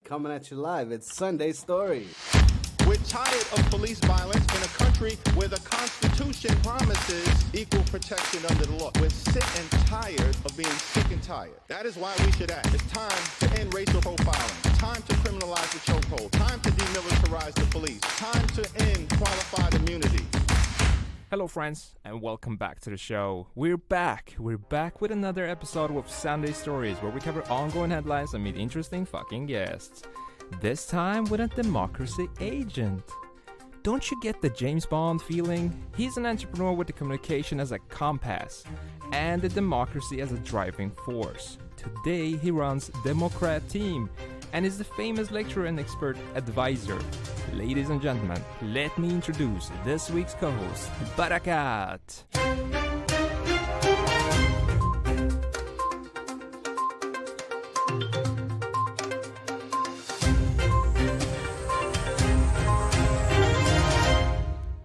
Coming at you live. It's Sunday Story. We're tired of police violence in a country where the Constitution promises equal protection under the law. We're sick and tired of being sick and tired. That is why we should act. It's time to end racial profiling. Time to criminalize the chokehold. Time to demilitarize the police. Time to end qualified immunity. Hello friends, and welcome back to the show. We're back with another episode of Sunday Stories, where we cover ongoing headlines and meet interesting fucking guests. This time with a democracy agent. Don't you get the James Bond feeling? He's an entrepreneur with the communication as a compass and the democracy as a driving force. Today he runs Democrat Team and is the famous lecturer and expert advisor. Ladies and gentlemen, let me introduce this week's co-host, Barakat.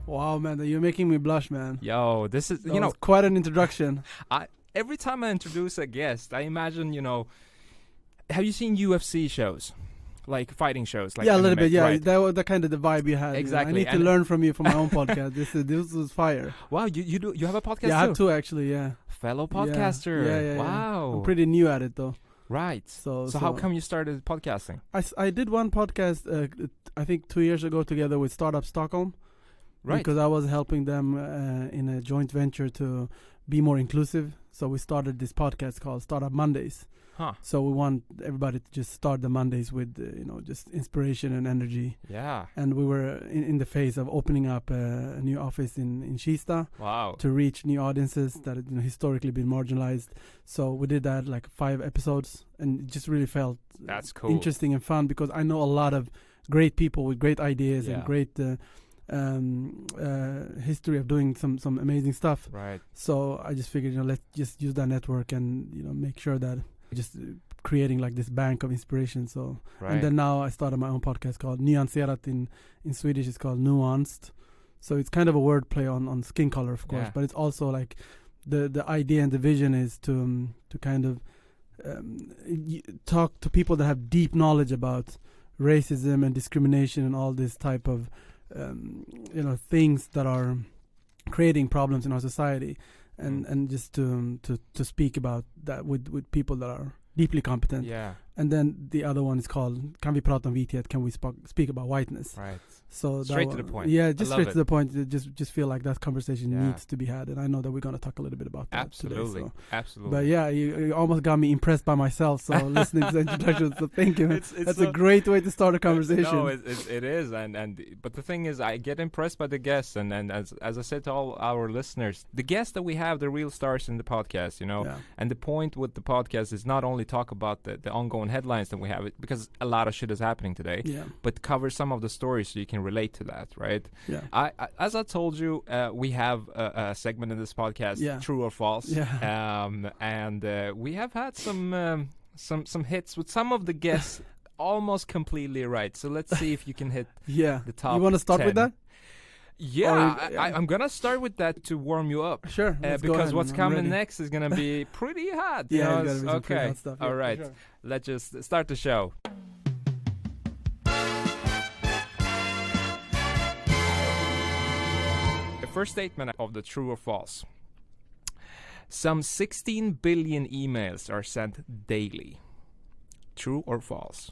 Wow, man, you're making me blush, man. Yo, this is, That was quite an introduction. Every time I introduce a guest, I imagine, have you seen UFC shows? Like fighting shows? Like yeah, a MMA, little bit, yeah. right? That was the kind of the vibe you had. Exactly. You know? I need to learn from you for my own podcast. This was fire. Wow, you have a podcast Yeah, I too? have two actually, yeah. Fellow podcaster. Yeah. Wow. I'm pretty new at it though. Right. So how come you started podcasting? I did one podcast, I think 2 years ago together with Startup Stockholm. Right. Because I was helping them in a joint venture to be more inclusive. So we started this podcast called Startup Mondays. Huh. So we want everybody to just start the Mondays with, just inspiration and energy. Yeah. And we were in the phase of opening up a new office in Kista. Wow. To reach new audiences that had historically been marginalized. So we did that like 5 episodes, and it just really felt That's cool. interesting and fun, because I know a lot of great people with great ideas and great history of doing some amazing stuff. Right. So I just figured, let's just use that network and make sure that just creating like this bank of inspiration. So Right. and then now I started my own podcast called Nyanserat. In Swedish it's called Nuanced. So it's kind of a wordplay on skin color, of course, but it's also like the idea and the vision is to kind of talk to people that have deep knowledge about racism and discrimination and all this type of things that are creating problems in our society, and just to speak about that with people that are deeply competent. Yeah. And then the other one is called Kan vi prata om vithet? Can we speak about whiteness? Right. So Straight to the point. Yeah, just I love straight to the point. Just feel like that conversation Yeah. needs to be had, and I know that we're gonna talk a little bit about that Absolutely. today. Absolutely. But yeah, you almost got me impressed by myself. So listening to the introduction, so thank you. It's That's so- a great way to start a conversation. No, it is, but the thing is, I get impressed by the guests, and as I said to all our listeners, the guests that we have, the real stars in the podcast, Yeah. And the point with the podcast is not only talk about the ongoing headlines that we have, because a lot of shit is happening today, Yeah. but cover some of the stories so you can relate to that, right? Yeah. I as I told you, we have a segment in this podcast, Yeah. True or False, Yeah. and we have had some hits with some of the guests. Almost completely right. So let's see if you can hit the top. You want to start 10. with that? Yeah, Or- I'm gonna start with that to warm you up. Sure. Let's go Because ahead. what's I'm coming ready. next is gonna be pretty hot. Yeah, you know? it's gotta be some pretty Okay. hot stuff. All Yeah, for right. sure. Let's just start the show. The first statement of the True or False. Some 16 billion emails are sent daily. True or false?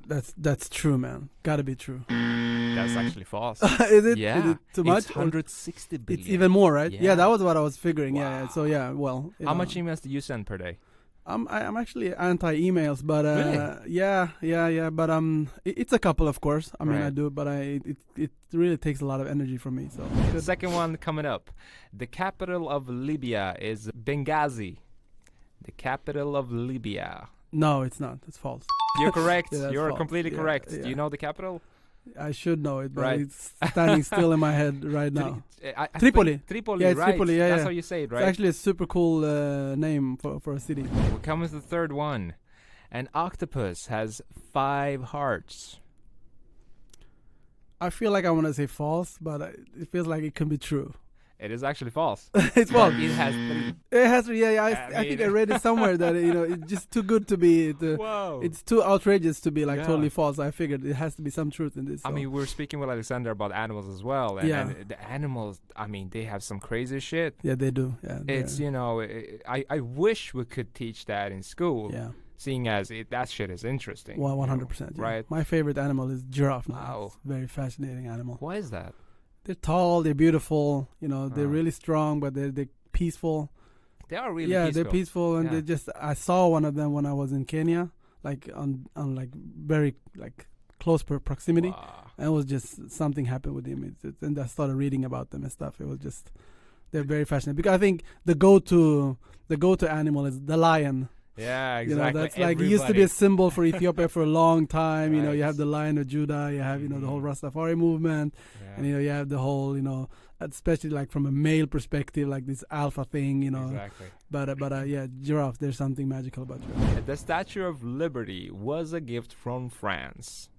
That's true, man. Gotta be true. That's actually false. Is it? Yeah. Is it too much? It's 160 billion. It's even more, right? Yeah. Yeah, that was what I was figuring. Yeah. Wow. So yeah, well. How much emails do you send per day? I'm actually anti-emails, but Really? yeah. But it's a couple, of course. I mean, Right. I do, but it really takes a lot of energy from me. So The second one coming up. The capital of Libya is Benghazi. The capital of Libya. no, it's not. It's false. You're correct. Yeah, that's You're false. completely Yeah, correct. yeah. Do you know the capital? I should know it, but Right. it's standing still in my head right now. I Tripoli. think Tripoli, Yeah, it's right. Tripoli, yeah, That's yeah. how you say it, It's right? actually a super cool name for a city. We come with the third one. An octopus has 5 hearts. I feel like I want to say false, but it feels like it can be true. It is actually false. It's false. It has 3. It has, yeah. I mean- think I read it somewhere that it's just too good to be. Whoa. It's too outrageous to be like Yeah. totally false. I figured it has to be some truth in this. I so. mean, we're speaking with Alexander about animals as well, and, Yeah. and the animals. I mean, they have some crazy shit. Yeah, they do. Yeah, It's I wish we could teach that in school. yeah. Seeing as that shit is interesting. Well, you know, 100%. Yeah. Right? My favorite animal is giraffe. Now. Wow. It's a very fascinating animal. Why is that? They're tall. They're beautiful. They're really strong, but they're peaceful. They are really yeah, peaceful. they're peaceful, and Yeah. they just. I saw one of them when I was in Kenya, like on like very like close proximity, Wow. and it was just something happened with him. And I started reading about them and stuff. It was just they're very fascinating because I think the go-to animal is the lion. Yeah, exactly. That's like it used to be a symbol for Ethiopia for a long time. You Right. have the Lion of Judah. You have the whole Rastafari movement, Yeah. and you have the whole especially like from a male perspective, like this alpha thing. Exactly. But yeah, giraffe. There's something magical about giraffe. The Statue of Liberty was a gift from France.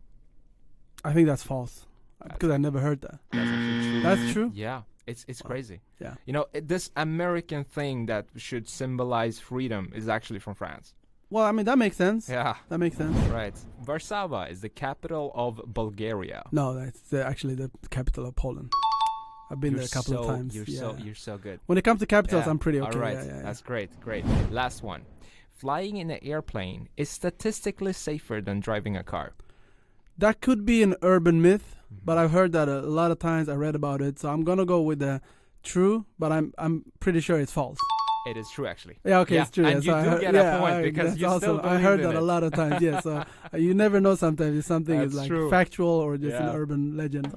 I think that's false because I never heard that. That's actually true. That's true. Yeah, it's crazy. Yeah. This American thing that should symbolize freedom is actually from France. Well, I mean that makes sense. Yeah. That makes sense. Right. Warsaw is the capital of Bulgaria. No, that's actually the capital of Poland. I've been there a couple of times. You're so good. When it comes to capitals, Yeah. I'm pretty okay. All right. Yeah. That's great. Last one. Flying in an airplane is statistically safer than driving a car. That could be an urban myth, but I've heard that a lot of times. I read about it, so I'm gonna go with the true, but I'm pretty sure it's false. It is true, actually. Yeah, okay, Yeah, it's true. and yeah, you so do get a point because that's you still awesome. I heard believe in that a it. lot of times. Yeah, so you never know sometimes if something is That's like true. factual or just an Yeah. urban legend.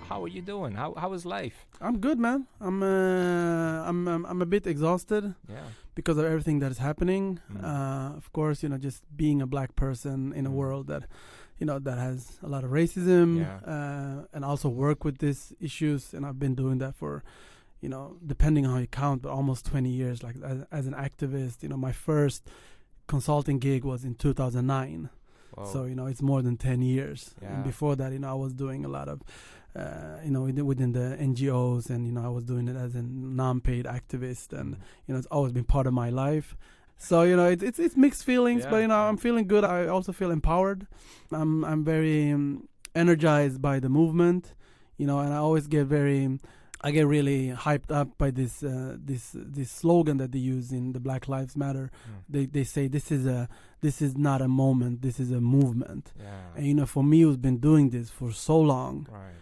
How are you doing? How is life? I'm good, man. I'm a bit exhausted Yeah. because of everything that is happening. Mm. Of course, just being a black person in a world that, that has a lot of racism, Yeah. and also work with these issues. And I've been doing that for, depending on how you count, but almost 20 years. Like as an activist, my first consulting gig was in 2009. Whoa. So it's more than 10 years. Yeah. And before that, I was doing a lot of, within the NGOs, and I was doing it as a non-paid activist, and it's always been part of my life. So it's mixed feelings, Yeah, but yeah. I'm feeling good. I also feel empowered. I'm very energized by the movement, and I always I get really hyped up by this slogan that they use in the Black Lives Matter. They say this is not a moment, this is a movement. Yeah. And for me, who's been doing this for so long, Right.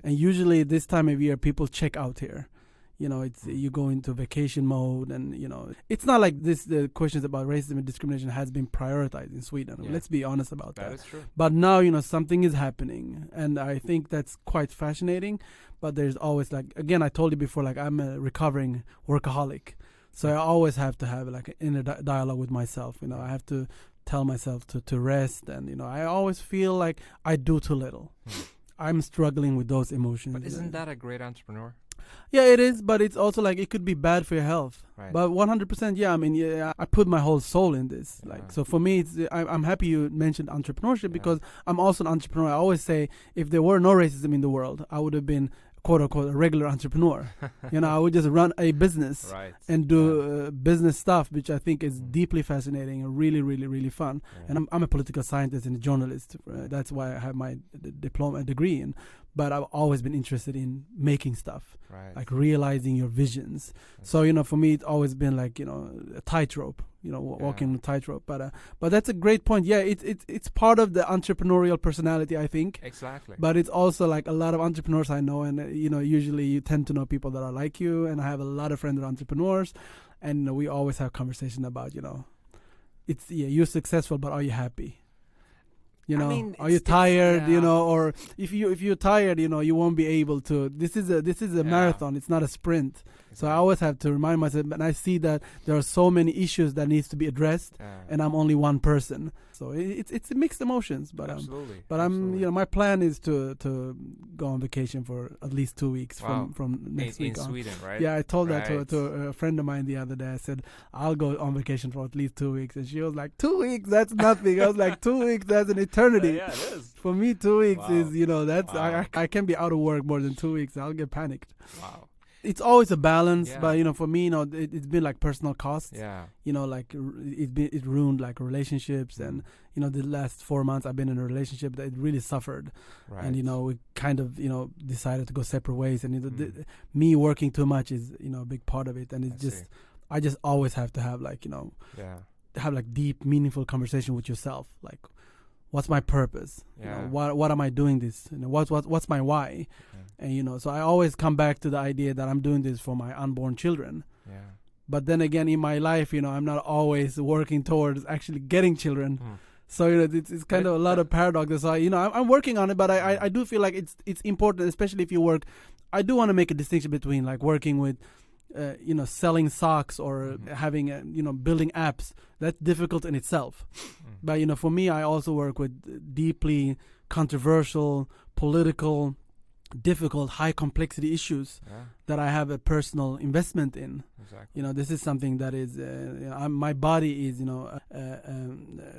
and usually this time of year people check out here. It's you go into vacation mode, and it's not like the questions about racism and discrimination has been prioritized in Sweden. Yeah. Let's be honest about That that. is true. But now something is happening, and I think that's quite fascinating. But there's always again, I told you before, I'm a recovering workaholic, so I always have to have an inner dialogue with myself. I have to tell myself to rest, and I always feel like I do too little. I'm struggling with those emotions. But isn't that a great entrepreneur? Yeah, it is, but it's also it could be bad for your health. Right. But 100%, yeah. I mean, yeah, I put my whole soul in this. So for me, I'm happy you mentioned entrepreneurship because I'm also an entrepreneur. I always say if there were no racism in the world, I would have been quote unquote a regular entrepreneur. I would just run a business Right. and do business stuff, which I think is deeply fascinating and really, really, really fun. Yeah. And I'm a political scientist and a journalist. That's why I have my diploma degree in. But I've always been interested in making stuff, Right. realizing your visions. So for me, it's always been a tightrope. Walking a tightrope. But that's a great point. Yeah, it's part of the entrepreneurial personality, I think. Exactly. But it's also a lot of entrepreneurs I know, and usually you tend to know people that are like you, and I have a lot of friends that are entrepreneurs, and we always have conversation about it's you're successful, but are you happy? Are you tired? Or if you're tired, you won't be able to. This is a marathon. It's not a sprint. So I always have to remind myself, and I see that there are so many issues that needs to be addressed, and I'm only one person. So it's mixed emotions, but Absolutely. but Absolutely. my plan is to go on vacation for at least 2 weeks from next week in on. Sweden, right? Yeah, I told that Right. to a friend of mine the other day. I said, I'll go on vacation for at least 2 weeks. And she was like, 2 weeks? That's nothing. I was like, 2 weeks, that's an eternity. Yeah, it is. For me, 2 weeks Wow. is, that's, Wow. I can be out of work more than 2 weeks. I'll get panicked. Wow. It's always a balance, Yeah. but, for me, it's been like personal costs. Yeah. Like it ruined like relationships. And, the last 4 months I've been in a relationship that it really suffered. Right. And, we kind of, decided to go separate ways. And, me working too much is, a big part of it. And it's I see. I just always have to have like, Yeah. have like deep, meaningful conversation with yourself. Like, what's my purpose? Yeah. What am I doing this? What's my why? Yeah. And, so I always come back to the idea that I'm doing this for my unborn children. Yeah. But then again, in my life, I'm not always working towards actually getting children. So it's kind of a lot of paradoxes. So I'm working on it, but I do feel like it's important, especially if you work. I do want to make a distinction between like working with, selling socks or having building apps. That's difficult in itself. But for me, I also work with deeply controversial, political, difficult, high complexity issues that I have a personal investment in. Exactly. This is something that is my body is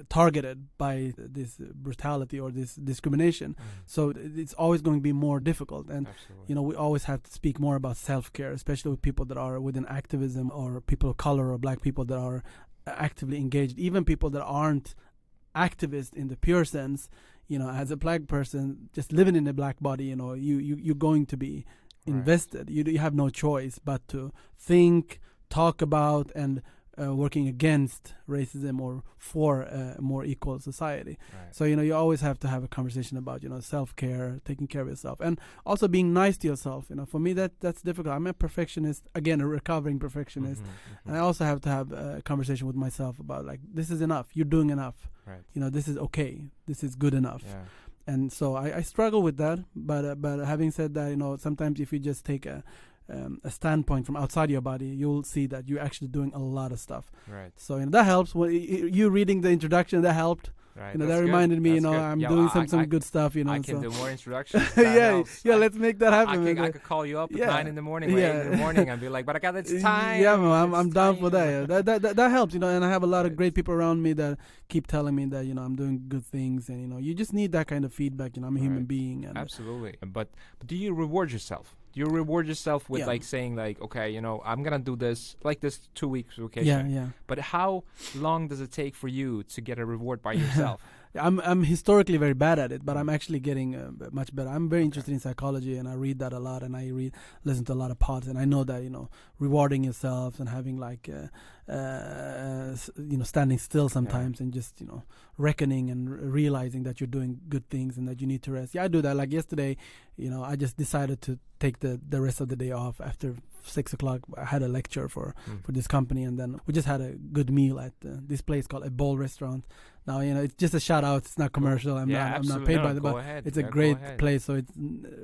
targeted by this brutality or this discrimination. So it's always going to be more difficult. And Absolutely. we always have to speak more about self-care, especially with people that are within activism or people of color or black people that are actively engaged, even people that aren't activists in the pure sense. As a black person just living in a black body, you're going to be invested. You have no choice but to think, talk about, and working against racism or for a more equal society. Right. So, you always have to have a conversation about, self-care, taking care of yourself, and also being nice to yourself. For me, that's difficult. I'm a perfectionist, again, a recovering perfectionist. And I also have to have a conversation with myself about, like, this is enough. You're doing enough. Right. This is okay. This is good enough. Yeah. And so I struggle with that. But having said that, sometimes if you just take a standpoint from outside your body, you'll see that you're actually doing a lot of stuff. Right. So that helps. When you reading the introduction, that helped. Right. That That's reminded good. me. That's good. I'm Yeah, doing well, some good stuff. I can do more introductions. yeah. Let's make that happen. I could call you up at 9 in the morning, or 8 Yeah. in the morning, and be like, "But I got this time." Yeah, man, I'm It's down time. for that. Yeah. That helps, and I have a lot of Right. great people around me that keep telling me that I'm doing good things, and you just need that kind of feedback. I'm a human Right. being. And Absolutely. But do you reward yourself? Do you reward yourself with like saying like, okay, I'm gonna do this like this 2 weeks vacation? yeah. But how long does it take for you to get a reward by yourself? I'm historically very bad at it, but I'm actually getting much better. I'm very interested in psychology, and I read that a lot, and I listen to a lot of pods, and I know that rewarding yourself and having like standing still sometimes and just reckoning and realizing that you're doing good things and that you need to rest. Yeah, I do that. Like yesterday, I just decided to take the rest of the day off after 6 o'clock. I had a lecture for this company, and then we just had a good meal at this place called a Bowl Restaurant. Now, it's just a shout out. It's not commercial. I'm not paid by the, but it's a great place. So it's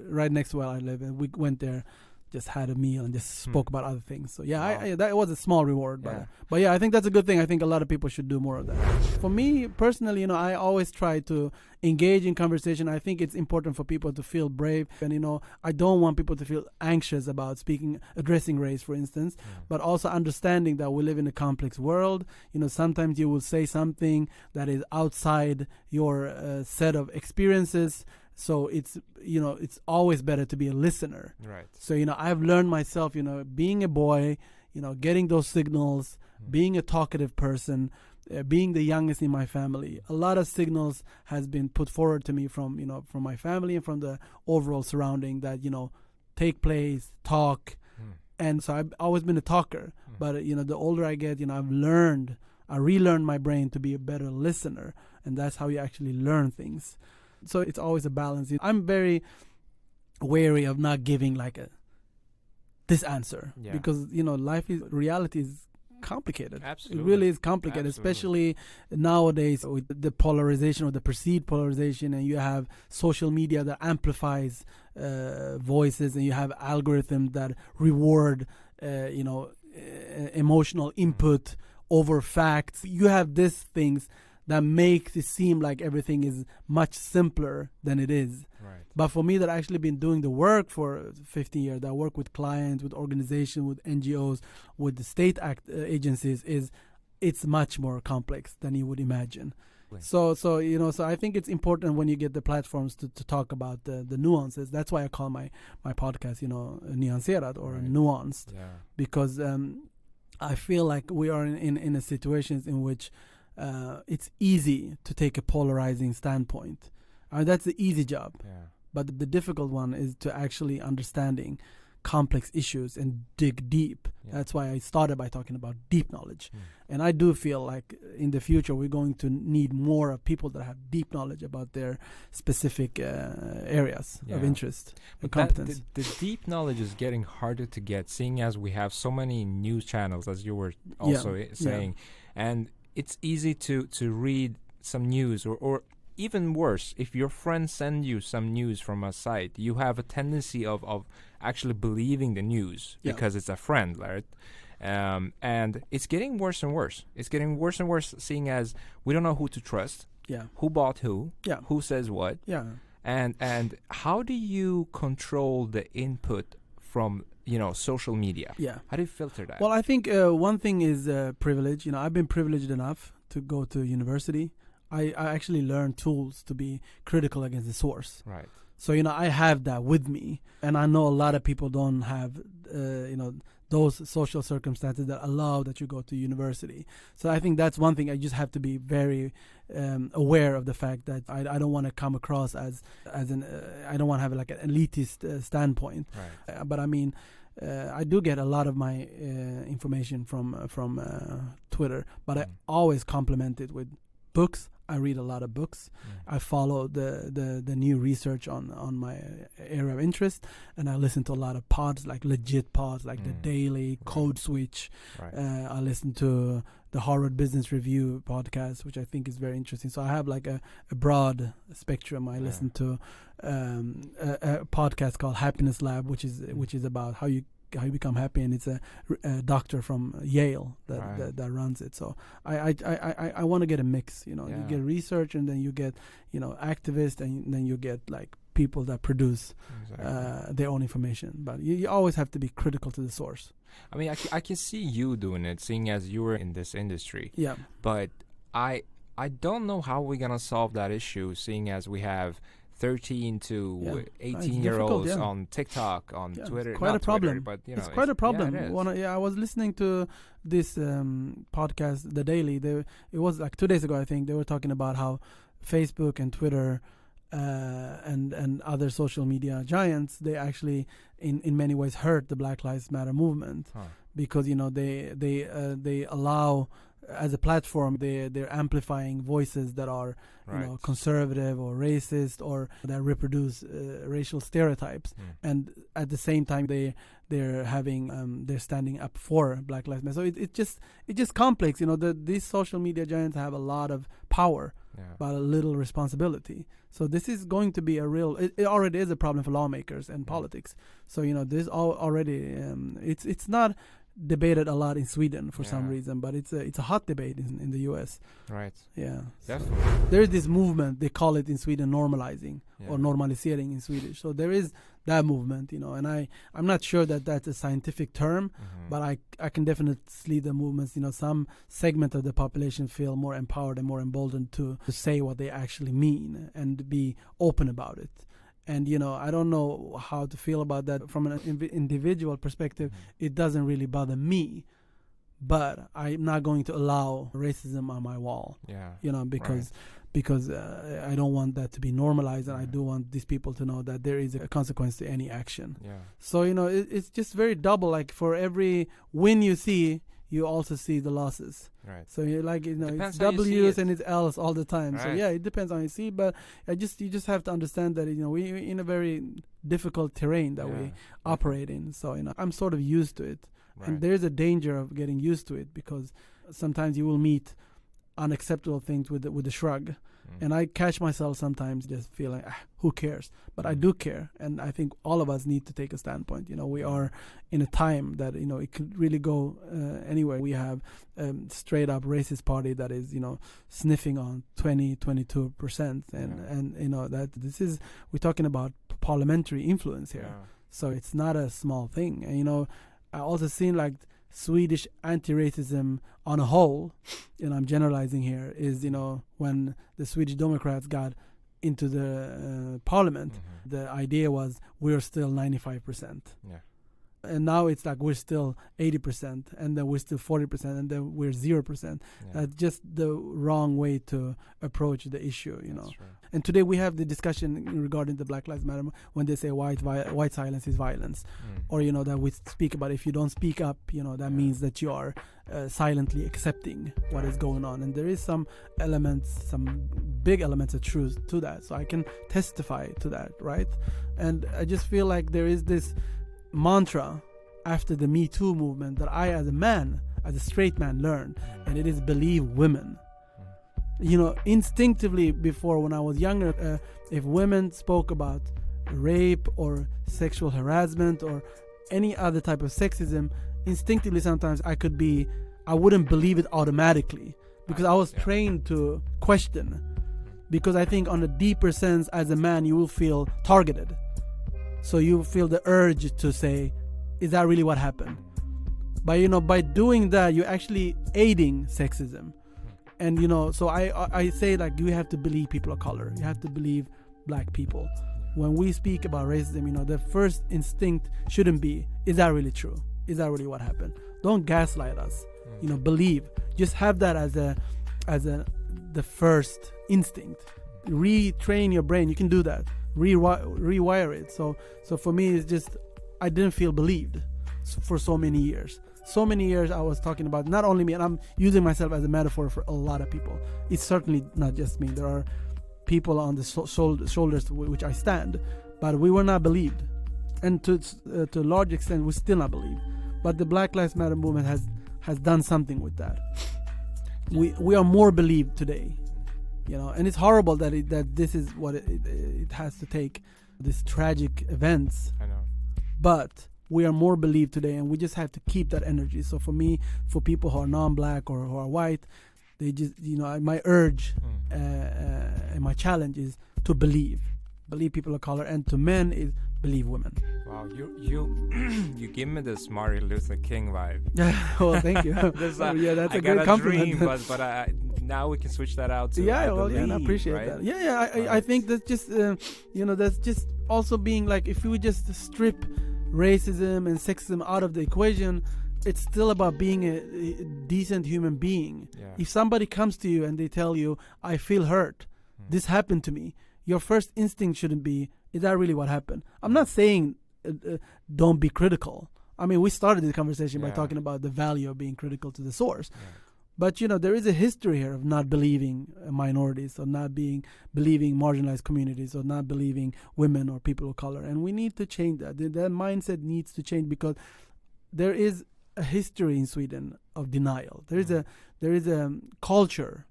right next to where I live, and we went there, just had a meal and just spoke about other things. So yeah, that was a small reward, but yeah, I think that's a good thing. I think a lot of people should do more of that. For me personally, I always try to engage in conversation. I think it's important for people to feel brave, and I don't want people to feel anxious about addressing race, for instance, but also understanding that we live in a complex world. Sometimes you will say something that is outside your set of experiences. So it's always better to be a listener. Right. So I've learned myself, being a boy, getting those signals, being a talkative person, being the youngest in my family. A lot of signals has been put forward to me from my family and from the overall surrounding that take place, talk, and so I've always been a talker. But the older I get, I relearned my brain to be a better listener, and that's how you actually learn things. So it's always a balance. I'm very wary of not giving like this answer because reality is complicated. Absolutely. It really is complicated, especially nowadays with the polarization or the perceived polarization, and you have social media that amplifies voices, and you have algorithms that reward emotional input over facts. You have these things that makes it seem like everything is much simpler than it is. Right. But for me, that actually been doing the work for 15 years, that work with clients, with organizations, with NGOs, with the state agencies, it's much more complex than you would imagine. So I think it's important when you get the platforms to talk about the nuances. That's why I call my podcast, Nuancerat or Nuanced, because I feel like we are in a situations in which it's easy to take a polarizing standpoint. That's the easy job. Yeah. But the difficult one is to actually understanding complex issues and dig deep. Yeah. That's why I started by talking about deep knowledge. And I do feel like in the future we're going to need more of people that have deep knowledge about their specific areas of interest and competence. The deep knowledge is getting harder to get, seeing as we have so many news channels, as you were also saying. And it's easy to read some news or even worse, if your friends send you some news from a site, you have a tendency of actually believing the news because it's a friend, right? And it's getting worse and worse. It's getting worse and worse, seeing as we don't know who to trust, who bought who says what, and how do you control the input from social media? How do you filter that? Well, I think one thing is privilege. I've been privileged enough to go to university. I actually learned tools to be critical against the source. Right. So, I have that with me. And I know a lot of people don't have, those social circumstances that allow that you go to university. So I think that's one thing. I just have to be very aware of the fact that I don't want to come across as an, I don't want to have like an elitist standpoint. Right. But I mean, I do get a lot of my information from Twitter, but I always complement it with books. I read a lot of books. I follow the new research on my area of interest, and I listen to a lot of pods, like legit pods, like The Daily, Code Switch. Right. I listen to the Harvard Business Review podcast, which I think is very interesting. So I have like a broad spectrum. I listen to a podcast called Happiness Lab, which is about how you become happy, and it's a doctor from Yale that runs it. So I want to get a mix. You get research, and then you get activists, and then you get like people that produce their own information. But you always have to be critical to the source. I mean, I can see you doing it, seeing as you were in this industry. Yeah. But I don't know how we're gonna solve that issue, seeing as we have 13 to 18-year-olds on TikTok, on Twitter. It's quite a problem. Twitter, but it's quite a problem. Yeah, I was listening to this podcast, The Daily. It was like 2 days ago, I think. They were talking about how Facebook and Twitter and other social media giants, they actually in many ways hurt the Black Lives Matter movement because they allow, as a platform, they're amplifying voices that are conservative or racist, or that reproduce racial stereotypes, and at the same time they're having they're standing up for Black Lives Matter. So it's just complex. These social media giants have a lot of power, but a little responsibility. So this is going to be it already is a problem for lawmakers and politics. So this already it's not debated a lot in Sweden for some reason, but it's a hot debate in the US. Right. Yeah. Definitely. There's this movement, they call it in Sweden normalizing or normalisering in Swedish. So there is that movement, and I'm not sure that that's a scientific term, but I can definitely see the movements. Some segment of the population feel more empowered and more emboldened to say what they actually mean and be open about it. And, I don't know how to feel about that from an individual perspective. It doesn't really bother me, but I'm not going to allow racism on my wall, because I don't want that to be normalized, and I do want these people to know that there is a consequence to any action. Yeah. So, it's just very double. Like for every win you see, you also see the losses. Right. So it's W's and it's L's all the time. Right. So it depends on how you see, but you just have to understand that we're in a very difficult terrain that we operate in. So I'm sort of used to it, and there's a danger of getting used to it, because sometimes you will meet unacceptable things with a shrug, And I catch myself sometimes just feeling, who cares? But I do care. And I think all of us need to take a standpoint. We are in a time that, it could really go anywhere. We have straight up racist party that is, sniffing on 22%. And that we're talking about parliamentary influence here. Yeah. So it's not a small thing. And, I also seen like Swedish anti-racism on a whole, I'm generalizing here, is, when the Swedish Democrats got into the parliament, the idea was we're still 95%. Yeah. And now it's like we're still 80%, and then we're still 40%, and then we're 0%. Yeah. That's just the wrong way to approach the issue, And today we have the discussion regarding the Black Lives Matter when they say white silence is violence, or that we speak about if you don't speak up, that means that you are silently accepting what is going on. And there is some big elements of truth to that. So I can testify to that, right? And I just feel like there is this mantra after the Me Too movement that I, as a straight man, learned, and it is believe women. Instinctively before, when I was younger, if women spoke about rape or sexual harassment or any other type of sexism, instinctively sometimes I wouldn't believe it automatically, because I was trained to question, because I think on a deeper sense as a man you will feel targeted. So you feel the urge to say, is that really what happened? But by doing that, you're actually aiding sexism. And so I say, like, you have to believe people of color. You have to believe black people. When we speak about racism, the first instinct shouldn't be, is that really true? Is that really what happened? Don't gaslight us. Believe. Just have that as the first instinct. Retrain your brain. You can do that. Rewire it. So for me, it's just, I didn't feel believed for so many years. So many years I was talking about, not only me, and I'm using myself as a metaphor for a lot of people. It's certainly not just me. There are people on the shoulders to which I stand, but we were not believed. And to a large extent, we're still not believed. But the Black Lives Matter movement has done something with that. We are more believed today. And it's horrible that this is what it has to take, these tragic events. I know. But we are more believed today, and we just have to keep that energy. So for me, for people who are non-black or who are white, they just, my urge and my challenge is to believe people of color, and to men is believe women. Wow, you give me the Martin Luther King vibe. Well, thank you. That's a great compliment. Dream, but now we can switch that out to I appreciate that. I think that's just that's just also being like, if we just strip racism and sexism out of the equation, it's still about being a decent human being. Yeah. If somebody comes to you and they tell you, I feel hurt, this happened to me, your first instinct shouldn't be, is that really what happened? I'm not saying don't be critical. I mean, we started this conversation by talking about the value of being critical to the source. Yeah. But, there is a history here of not believing minorities, or not believing marginalized communities, or not believing women or people of color. And we need to change that. That mindset needs to change, because there is a history in Sweden of denial. There is a culture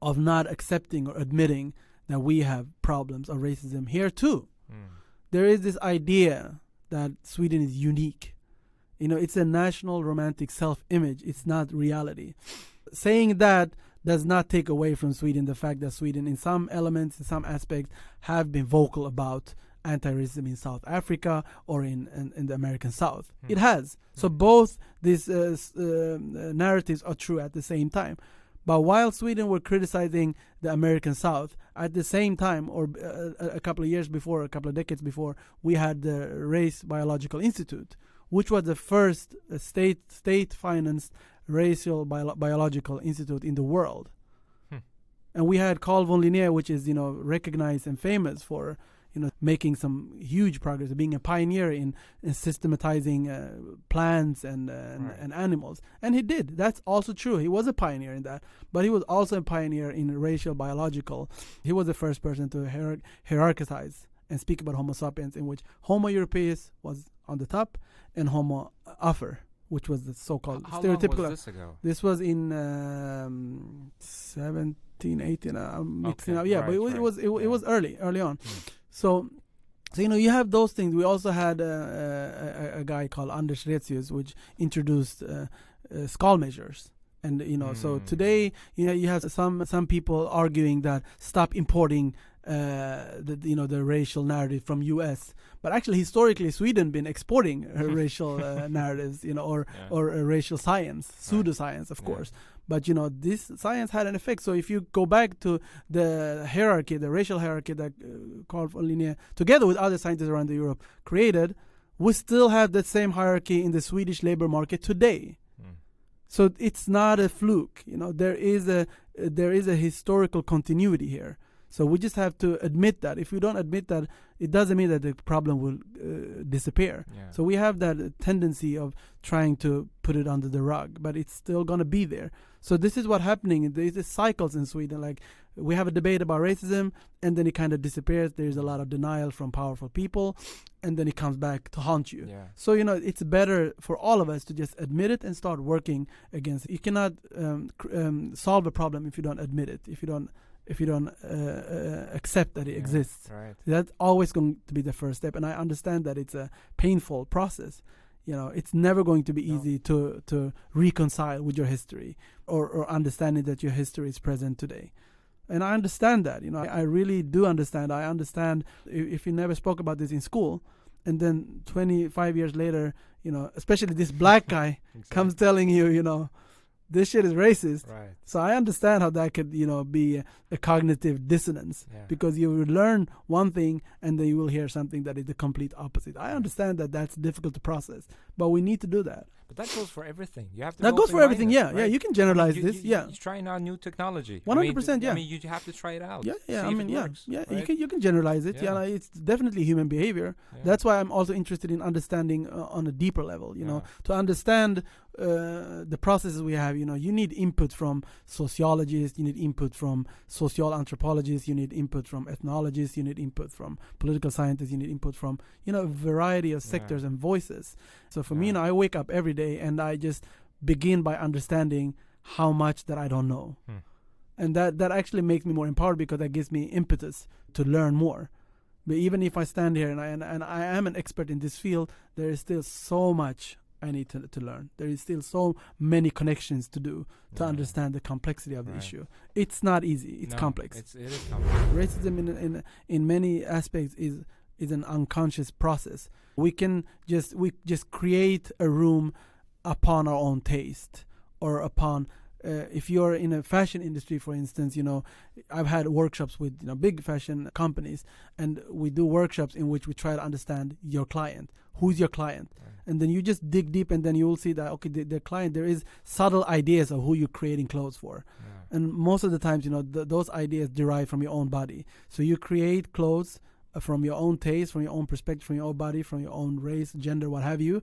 of not accepting or admitting that we have problems of racism here too. There is this idea that Sweden is unique. It's a national romantic self-image. It's not reality. Saying that does not take away from Sweden the fact that Sweden, in some elements, in some aspects, have been vocal about anti-racism in South Africa or in the American South. It has. So both these narratives are true at the same time. But while Sweden were criticizing the American South, at the same time, or a couple of decades before, we had the Race Biological Institute, which was the first state-financed racial biological institute in the world. And we had Carl von Linné, which is, recognized and famous for, making some huge progress, being a pioneer in systematizing plants and animals. And he did. That's also true. He was a pioneer in that. But he was also a pioneer in racial biological. He was the first person to hierarchize and speak about Homo sapiens, in which Homo europaeus was on the top and Homo afer, which was the so-called How stereotypical. long was this ago? This was in 1918. I'm mixing up. Okay, Yeah, right, but it right. was it Yeah. was early on. Mm. So you have those things. We also had a guy called Anders Retzius, which introduced skull measures. And so today you have some people arguing that stop importing the racial narrative from U.S. But actually, historically, Sweden been exporting racial narratives, or racial science, pseudoscience, of course. But this science had an effect. So if you go back to the hierarchy, the racial hierarchy that Carl von Linné, together with other scientists around Europe, created, we still have that same hierarchy in the Swedish labor market today. So it's not a fluke. There is a historical continuity here. So we just have to admit that. If we don't admit that, it doesn't mean that the problem will disappear. Yeah. So we have that tendency of trying to put it under the rug, but it's still going to be there. So this is what's happening. There's cycles in Sweden. Like we have a debate about racism, and then it kind of disappears. There's a lot of denial from powerful people, and then it comes back to haunt you. Yeah. So it's better for all of us to just admit it and start working against it. You cannot solve a problem if you don't admit it. If you don't accept that it exists. Right. That's always going to be the first step. And I understand that it's a painful process. It's never going to be easy to reconcile with your history or understanding that your history is present today. And I understand that. I really do understand. I understand if you never spoke about this in school, and then 25 years later, especially this black guy comes telling you, this shit is racist. Right. So I understand how that could, be a cognitive dissonance because you will learn one thing and then you will hear something that is the complete opposite. I understand that that's difficult to process, but we need to do that. But that goes for everything. You have to. That goes for everything. Right? Yeah. You can generalize this. You're trying out new technology. 100%. I mean, you have to try it out. Yeah. Works, right? You can generalize it. Yeah, it's definitely human behavior. Yeah. That's why I'm also interested in understanding on a deeper level. To understand the processes we have. You need input from sociologists. You need input from social anthropologists. You need input from ethnologists. You need input from political scientists. You need input from a variety of sectors and voices. So for me, I wake up every day and I just begin by understanding how much that I don't know. And that actually makes me more empowered because that gives me impetus to learn more. But even if I stand here and I am an expert in this field, there is still so much I need to learn. There is still so many connections to do to understand the complexity of the issue. It's not easy. It's complex. It is complex. Racism in many aspects is an unconscious process. We just create a room upon our own taste or upon if you're in a fashion industry, for instance, I've had workshops with big fashion companies, and we do workshops in which we try to understand your client. Who's your client? And then you just dig deep, and then you will see that the client, there is subtle ideas of who you're creating clothes for. And most of the times, those ideas derive from your own body. So you create clothes from your own taste, from your own perspective, from your own body, from your own race, gender, what have you.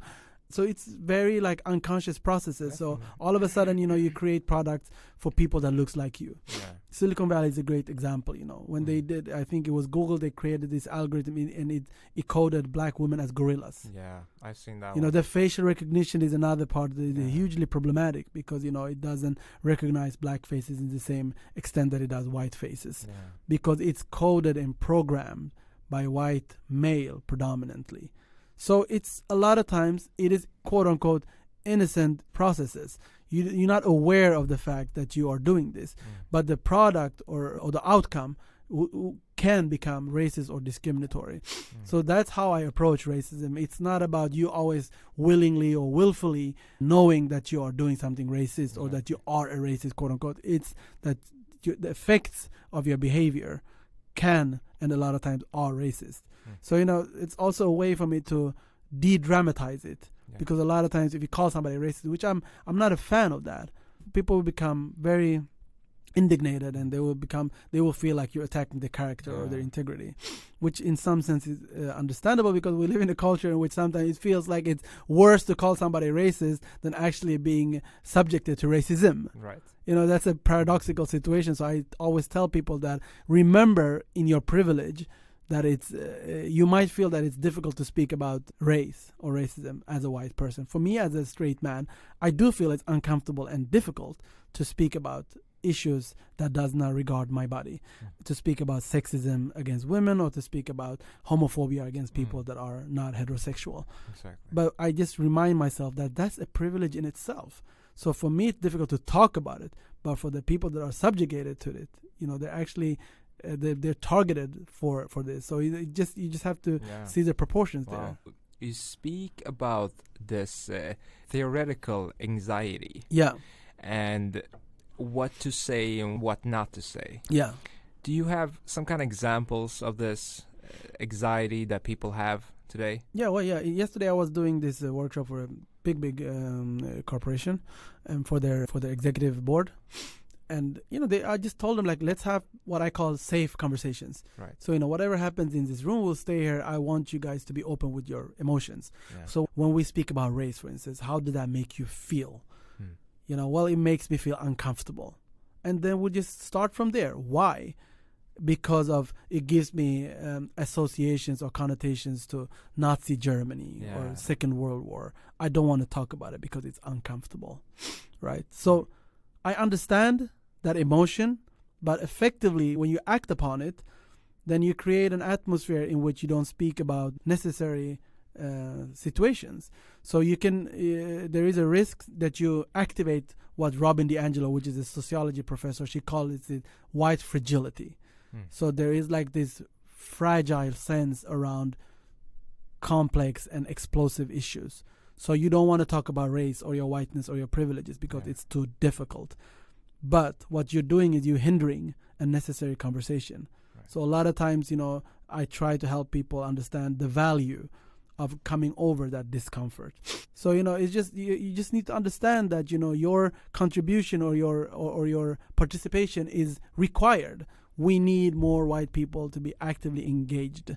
So it's very like unconscious processes. Definitely. So all of a sudden, you create products for people that looks like you. Yeah. Silicon Valley is a great example. When they did, I think it was Google, they created this algorithm and it coded black women as gorillas. Yeah, I've seen that. The facial recognition is another part that is hugely problematic because it doesn't recognize black faces in the same extent that it does white faces because it's coded and programmed by white male predominantly. So it's a lot of times it is quote unquote innocent processes. You're not aware of the fact that you are doing this, but the product or the outcome can become racist or discriminatory. So that's how I approach racism. It's not about you always willingly or willfully knowing that you are doing something racist or that you are a racist, quote unquote. It's that the effects of your behavior can and a lot of times are racist. So it's also a way for me to de-dramatize it because a lot of times if you call somebody racist, which I'm not a fan of that, people will become very indignated and they will feel like you're attacking their character or their integrity, which in some sense is understandable because we live in a culture in which sometimes it feels like it's worse to call somebody racist than actually being subjected to racism. Right. That's a paradoxical situation. So I always tell people that remember in your privilege that it's you might feel that it's difficult to speak about race or racism as a white person. For me, as a straight man, I do feel it's uncomfortable and difficult to speak about issues that does not regard my body, to speak about sexism against women or to speak about homophobia against people that are not heterosexual. Exactly. But I just remind myself that that's a privilege in itself. So for me, it's difficult to talk about it, but for the people that are subjugated to it, they're actually they're targeted for this. So you just have to see the proportions there. You speak about this theoretical anxiety. Yeah. And what to say and what not to say. Yeah. Do you have some kind of examples of this anxiety that people have today? Yeah, well, yeah. Yesterday I was doing this workshop for a big corporation, and for their executive board, and I just told them, like, let's have what I call safe conversations. Right. So whatever happens in this room, we'll stay here. I want you guys to be open with your emotions. Yeah. So when we speak about race, for instance, how did that make you feel? Well, it makes me feel uncomfortable. And then we just start from there. Why? Because of it gives me associations or connotations to Nazi Germany or Second World War. I don't want to talk about it because it's uncomfortable, right? So I understand that emotion, but effectively when you act upon it, then you create an atmosphere in which you don't speak about necessary situations. So you can there is a risk that you activate what Robin DiAngelo, which is a sociology professor, she calls it white fragility. So there is like this fragile sense around complex and explosive issues. So you don't want to talk about race or your whiteness or your privileges because it's too difficult. But what you're doing is you're hindering a necessary conversation. Right. So a lot of times, I try to help people understand the value of coming over that discomfort. So it's just you just need to understand that your contribution or your participation is required. We need more white people to be actively engaged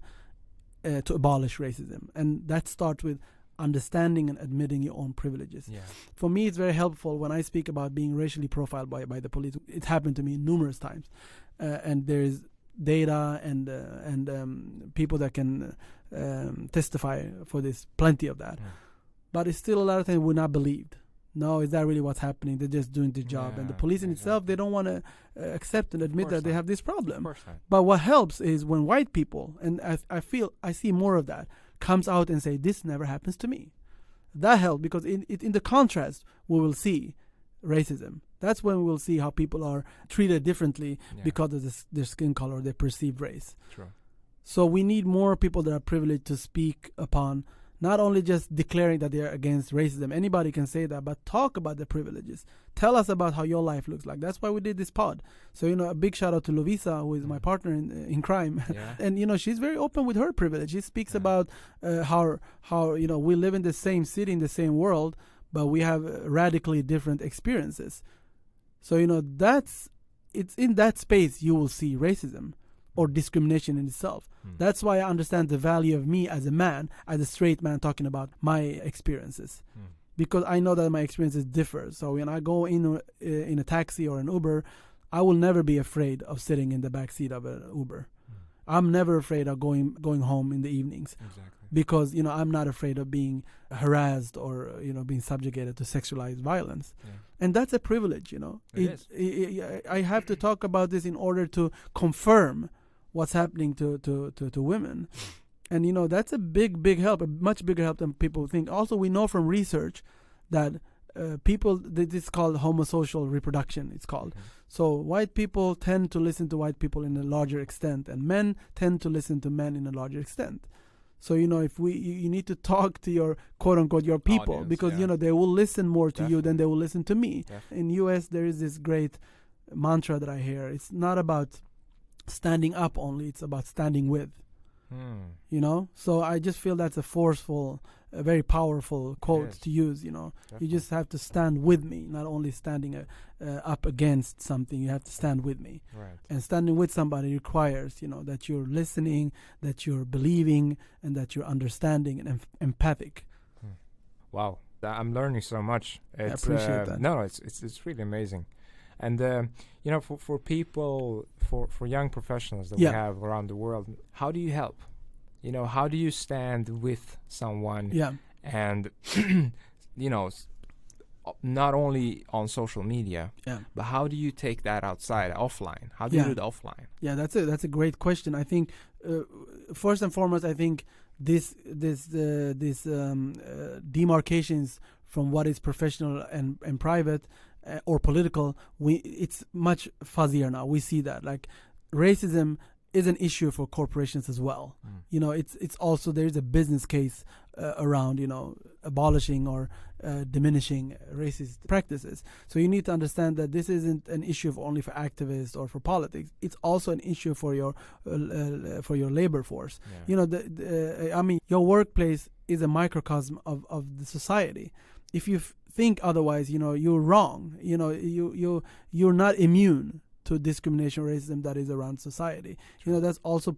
to abolish racism, and that starts with understanding and admitting your own privileges. Yeah. For me, it's very helpful when I speak about being racially profiled by the police. It happened to me numerous times, and there is data and people that can testify for this, plenty of that. But it's still a lot of times we're not believed. No, is that really what's happening? They're just doing their job. And the police in itself, they don't want to accept and admit that they have this problem. But what helps is when white people, and I see more of that, comes out and say, this never happens to me. That helps because in the contrast, we will see racism. That's when we'll see how people are treated differently because of their skin color or their perceived race. True. So we need more people that are privileged to speak upon, not only just declaring that they're against racism. Anybody can say that, but talk about the privileges. Tell us about how your life looks like. That's why we did this pod. So, a big shout out to Lovisa, who is my partner in crime. Yeah. And, she's very open with her privilege. She speaks about how we live in the same city, in the same world, but we have radically different experiences. So, it's in that space you will see racism or discrimination in itself. That's why I understand the value of me as a man, as a straight man talking about my experiences. Because I know that my experiences differ. So when I go in a taxi or an Uber, I will never be afraid of sitting in the back seat of an Uber. I'm never afraid of going home in the evenings. Exactly. Because, I'm not afraid of being harassed or, being subjugated to sexualized violence. Yeah. And that's a privilege, I have to talk about this in order to confirm what's happening to women. And, that's a big help, a much bigger help than people think. Also, we know from research that this is called homosocial reproduction, it's called. So white people tend to listen to white people in a larger extent, and men tend to listen to men in a larger extent. So, if you need to talk to your quote unquote your people audience, because, they will listen more to you than they will listen to me. Definitely. In US, there is this great mantra that I hear. It's not about standing up only, it's about standing with. So I just feel that's a forceful, a very powerful quote to use. You just have to stand with me, not only standing up against something. You have to stand with me. Right. And standing with somebody requires that you're listening, that you're believing, and that you're understanding and empathic. Wow, I'm learning so much. I appreciate that. No, it's really amazing. And for people, for young professionals that we have around the world, how do you help? How do you stand with someone? Yeah. And not only on social media, Yeah. but how do you take that outside, offline? How do you do it offline? Yeah, that's a great question. I think first and foremost, I think this demarcations from what is professional and private or political, it's much fuzzier now. We see that like racism is an issue for corporations as well. You know, it's also there is a business case around, you know, abolishing or diminishing racist practices. So you need to understand that this isn't an issue only for activists or for politics. It's also an issue for your labor force. Yeah. You know, I mean, your workplace is a microcosm of the society. If you think otherwise, you know, you're wrong. You know, you're not immune to discrimination, racism that is around society. You know, that's also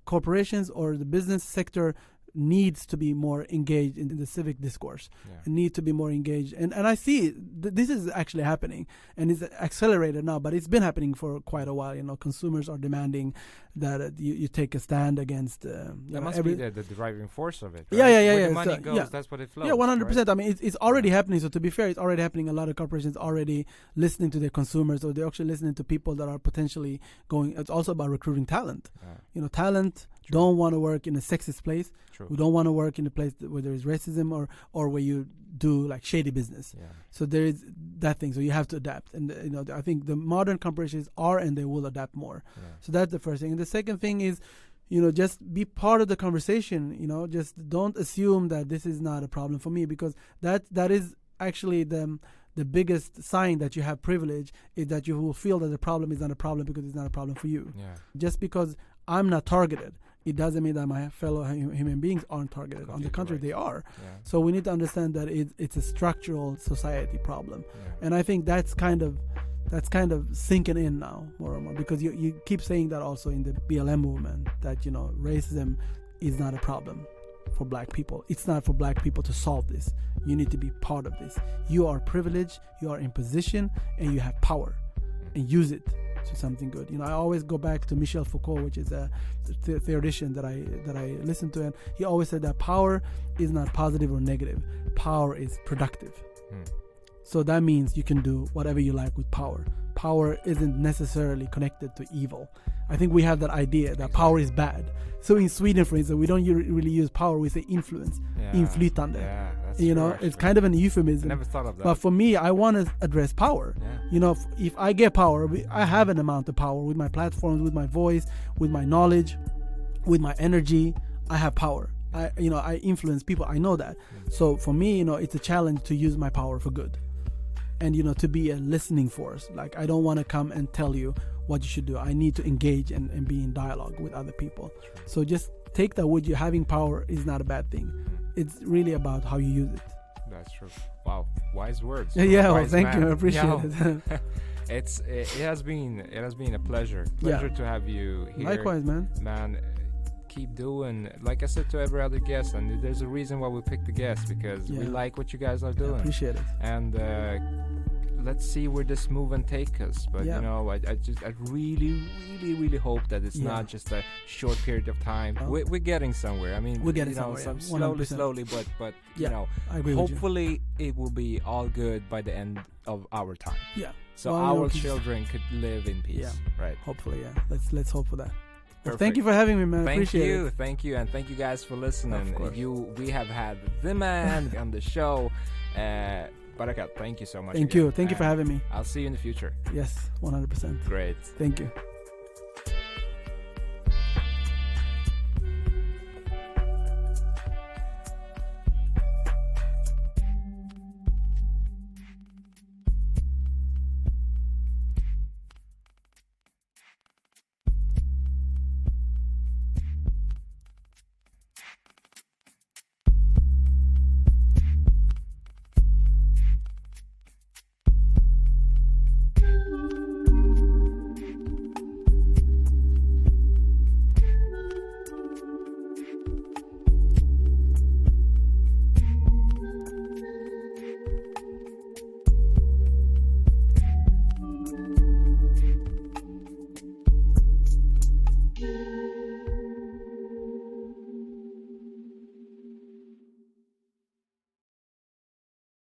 corporations or the business sector needs to be more engaged in the civic discourse, need to be more engaged. And I see this is actually happening, and it's accelerated now, but it's been happening for quite a while. You know, consumers are demanding that you take a stand against. That must be the driving force of it. Right? Yeah. Where the money goes, that's what it flows. Yeah, 100%. Right? I mean, it's already happening. So to be fair, it's already happening. A lot of corporations already listening to their consumers, or they're actually listening to people that are potentially going. It's also about recruiting talent. You know, talent don't want to work in a sexist place. We don't want to work in a place where there is racism or where you do like shady business. So there is that thing. So you have to adapt. And you know, I think the modern corporations are, and they will adapt more. So that's the first thing. And the second thing is, you know, just be part of the conversation. You know, just don't assume that this is not a problem for me, because that is actually the biggest sign that you have privilege, is that you will feel that the problem is not a problem because it's not a problem for you. Just because I'm not targeted, it doesn't mean that my fellow human beings aren't targeted. On the contrary, they are. So we need to understand that it's a structural society problem. And I think that's kind of sinking in now more and more, because you keep saying that also in the BLM movement, that, you know, racism is not a problem for black people. It's not for black people to solve this. You need to be part of this. You are privileged, you are in position, and you have power, and use it to something good. You know, I always go back to Michel Foucault, which is a theoretician that I listen to, and he always said that power is not positive or negative. Power is productive. So that means you can do whatever you like with power. Power isn't necessarily connected to evil. I think we have that idea that power is bad. So in Sweden, for instance, we don't really use power. We say influence, inflytande. That's you know, it's kind of an euphemism. I never thought of that. But for me, I want to address power. You know, if I get power, I have an amount of power with my platforms, with my voice, with my knowledge, with my energy. I have power. I influence people. I know that. So for me, you know, it's a challenge to use my power for good. And, you know, to be a listening force. Like, I don't want to come and tell you what you should do. I need to engage and be in dialogue with other people. So just take that with you. Having power is not a bad thing. It's really about how you use it. That's true. Wow, wise words. Yeah, well, Wise thank man. you. I appreciate it. It has been a pleasure to have you here. Likewise, man. Keep doing, like I said to every other guest, and there's a reason why we picked the guests, because we like what you guys are doing. I appreciate it. And let's see where this movement take us. But you know, I really hope that it's not just a short period of time. We're getting somewhere. I mean, we're getting somewhere. Slowly, but you know, I agree hopefully it will be all good by the end of our time. So well, our children could live in peace. Right. Hopefully, let's hope for that. Well, Perfect. thank you for having me, man. Appreciate it. Thank you, and thank you guys for listening. We have had the man on the show. Barakat, thank you so much. Thank you for having me. I'll see you in the future. Yes, 100%. Great. Thank you.